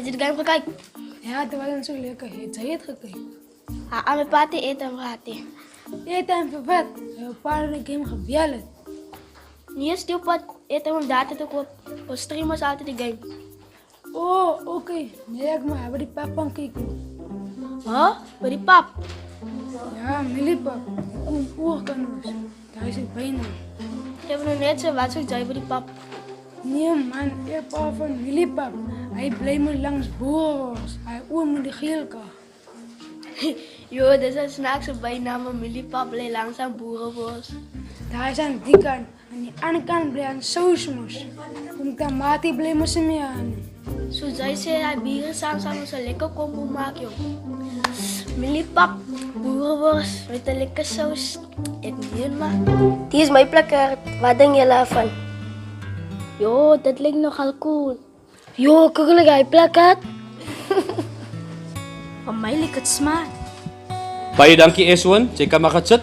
je de game gekeken? Ja, dat was dan zo lekker. Heeft zij het gekeken? Aan mijn party eten en praten. Eten en vervet. Een paar de game gebellen. Niet eens stupid, eten om data te koop. We streamen altijd de game. Oh, oké. Nee, ik maar hebben die pap aan kijken. Huh? Bij die pap? Ja, millipap. Een oerkanus. Daar is het bijna. Ik heb nog net zo wat zoiets bij die pap. Nee man, ik hou van millipap. Hij blijft me langs boos. Hij oer me de geelka. Yo, dit is een snaakse bijnaam. Millipap blijft langzaam boerenbos. Daar is aan die kant. Aan die andere kant blijft een sausmus. Om tomatie blijft me ze mee aan. Zo zij zei hij bieren samen zo lekker combo maken, joh. Millipap, boerenbos met een lekker saus. Ik niet, maar. Die is mijn plakkaat. Wat denk je daarvan? Yo, dat lijkt nogal cool. Yo, kijk hij plakkaat. Van mij lijkt het smaak. Baie dankie S1, jy kan maar gaan sit.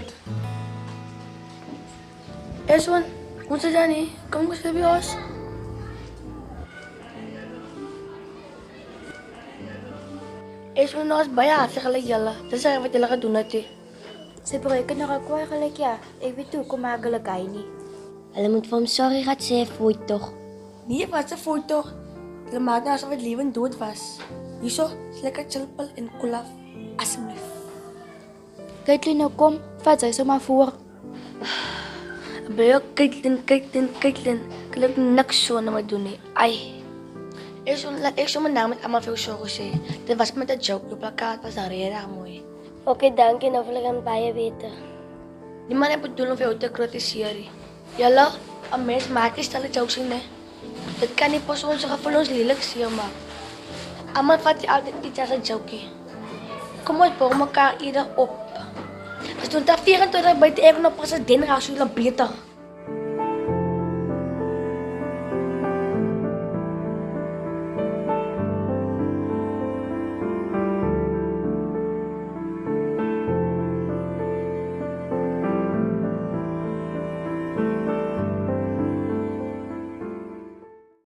Eswan, hoe is het dan niet? Kom eens bij ons. Eswan nog eens bij haar, zeg gelijk jelle. Dat is wat jullie gaan doen natuurlijk. Sy breek nog ek kwaai gelyk ja. Ek weet toe kom maar gelyk hy nie. Hulle moet vir hom sorry gaan sê voor toch. Nee, wat se voor toch? Hulle maak nou asof het leven dood was. Hierso, is lekker chilpel en koelaf. Asseblief. Kyk nou kom, vat sy sommer voor. Baie Caitlin. Klink niks so na my doen nie. Ai. Ek so my naam met almal veel sorry sê. Dit was met 'n joke, die plakkaat was daar regtig mooi. Oké, dankie, nou wil ek aan baie beter. Die man het bedoel om vir jou te kritiseer. Julle, 'n mens maak nie stelle jokes nie. Dit kan nie pas ons gevoel ons lelik seer maak. Almal vat jy altyd iets as 'n jokie. Kom ons bou mekaar ieder op. As doen daar 24 buite even op president raas, julle beter.